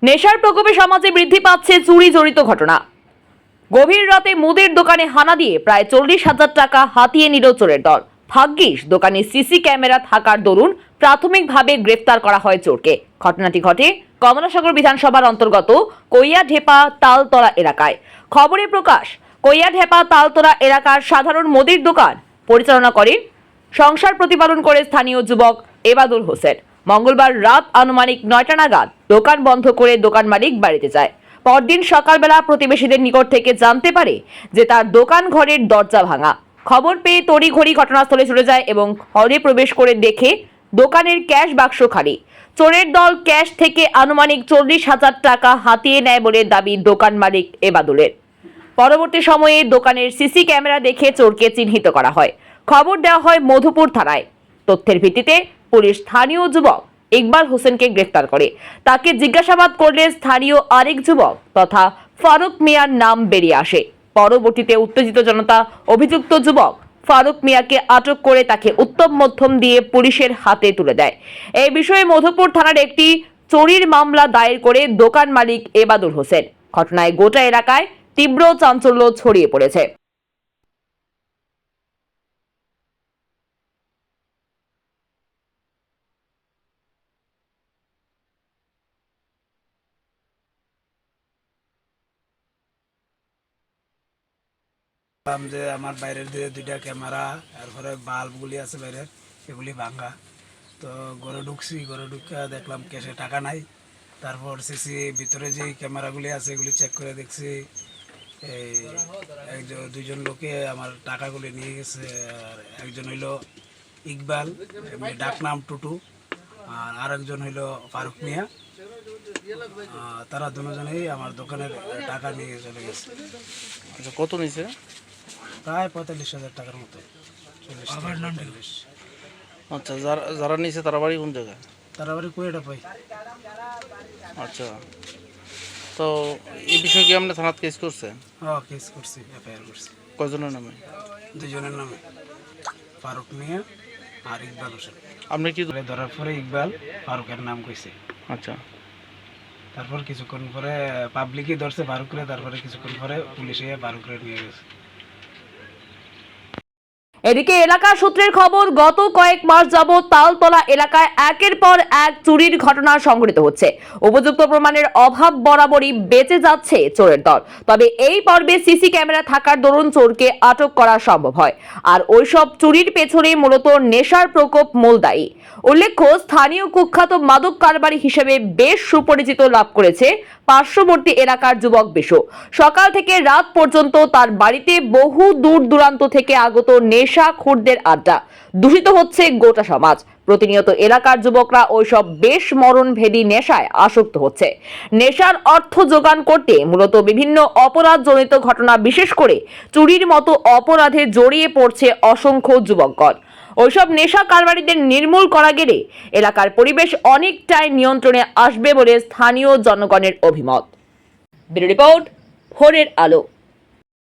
নেশার প্রকোপে সমাজে বৃদ্ধি পাচ্ছে চুরি জড়িত ঘটনা। গভীর রাতে মুদির দোকানে হানা দিয়ে প্রায় 40,000 টাকা হাতিয়ে নিল চোরের দল। ভাগ্যিস দোকানে সিসি ক্যামেরা থাকার দরুন প্রাথমিকভাবে গ্রেফতার করা হয় চোরকে। ঘটনাটি ঘটে কমলাসাগর বিধানসভার অন্তর্গত কৈয়াঢেপা তালতলা এলাকায়। খবরে প্রকাশ, কৈয়াঢেপা তালতলা এলাকার সাধারণ মুদির দোকান পরিচালনা করেন সংসার প্রতিপালন করে স্থানীয় যুবক এবাদুল হোসেন। মঙ্গলবার রাত আনুমানিক 9টা নাগাদ দোকান বন্ধ করে দোকান মালিক বাড়িতে যায়। পরদিন সকালবেলা প্রতিবেশীদের নিকট থেকে জানতে পারে যে তার দোকান ঘরের দরজা ভাঙা। খবর পেয়ে তড়িঘড়ি ঘটনাস্থলে চলে যায় এবং ঘরে প্রবেশ করে দেখে দোকানের ক্যাশ বাক্স খালি। চোরের দল ক্যাশ থেকে আনুমানিক 40,000 টাকা হাতিয়ে নেয় বলে দাবি দোকান মালিক এবাদুলের। পরবর্তী সময়ে দোকানের সিসি ক্যামেরা দেখে চোরকে চিহ্নিত করা হয়। খবর দেওয়া হয় মধুপুর থানায়। তথ্যের ভিত্তিতে পুলিশ স্থানীয় যুবক ইকবাল হোসেনকে গ্রেফতার করে। তাকে জিজ্ঞাসাবাদ করলে স্থানীয় আরেক যুবক তথা ফারুক মিয়ার নাম বেরিয়ে আসে। পরবর্তীতে উত্তেজিত জনতা অভিযুক্ত যুবক ফারুক মিয়াকে আটক করে তাকে উত্তম মধ্যম দিয়ে পুলিশের হাতে তুলে দেয়। এই বিষয়ে মধুপুর থানার একটি চুরির মামলা দায়ের করে দোকান মালিক এবাদুল হোসেন। ঘটনায় গোটা এলাকায় তীব্র চাঞ্চল্য ছড়িয়ে পড়েছে। যে আমার বাইরের দিয়ে দুইটা ক্যামেরা, তারপরে বাল্বগুলি আছে বাইরের, এগুলি ভাঙা। তো ঘরে ঢুকছি, ঘরে ঢুকে দেখলাম ক্যাশে টাকা নাই। তারপর সিসি ভিতরে যে ক্যামেরাগুলি আছে এগুলি চেক করে দেখছি এই দুইজন লোকে আমার টাকাগুলি নিয়ে গেছে। আর একজন হইল ইকবাল, ডাক নাম টুটু, আর আরেকজন হইল ফারুক মিয়া। তারা দুজনেই আমার দোকানের টাকা নিয়ে চলে গেছে। আচ্ছা, কত নিছে? প্রায় 45,000 টাকার মতো। আচ্ছা, যারা নিছে তারা বাড়ি কোন জায়গায়? তারা বাড়ি কুয়েটা পাই। আচ্ছা, তো এই বিষয়ে কি আপনি থানাত কেস করছেন? হ্যাঁ, কেস করছি, এফআইআর করছি। কয়জনের নামে? দুজনের নামে, ফারুক মিয়া আর ইকবাল হোসেন। আপনি কি ধরার পরে ইকবাল ফারুকের নাম কইছে। আচ্ছা, তারপর কিছুক্ষণ পরে পাবলিকই ধরছে ফারুকরে, তারপরে কিছুক্ষণ পরে পুলিশে ফারুকরে নিয়ে গেছে। এদিকে এলাকা সূত্রের খবর, গত কয়েক মাস যাবৎ তালতলা এলাকায় একের পর এক চুরির ঘটনা সংঘটিত হচ্ছে। উপযুক্ত প্রমাণের অভাব বরাবরই বেঁচে যাচ্ছে চোরের দল। তবে এই পর্বে সিসি ক্যামেরা থাকার দরুন চোরকে আটক করা সম্ভব হয়। আর ওইসব চুরির পেছনে মূলত নেশার প্রকোপ মূল দায়ী। উল্লেখ্য, স্থানীয় কুখ্যাত মাদক কারবারি হিসেবে বেশ সুপরিচিত লাভ করেছে পার্শ্ববর্তী এলাকার যুবক বিশু। সকাল থেকে রাত পর্যন্ত তার বাড়িতে বহু দূর দূরান্ত থেকে আগত নেশাখোরদের আড্ডা। দূষিত হচ্ছে গোটা সমাজ। প্রতিনিয়ত এলাকার যুবকরা ওইসব বেশ মরণভেদী নেশায় আসক্ত হচ্ছে। নেশার অর্থ যোগান করতে মূলত বিভিন্ন অপরাধজনিত ঘটনা, বিশেষ করে চুরির মতো অপরাধে জড়িয়ে পড়ছে অসংখ্য যুবকগণ। ওইসব নেশা কারবারিদের নির্মূল করা গেলে এলাকার পরিবেশ অনেকটাই নিয়ন্ত্রণে আসবে বলে স্থানীয় জনগণের অভিমত। ব্যুরো রিপোর্ট, ভোরের আলো।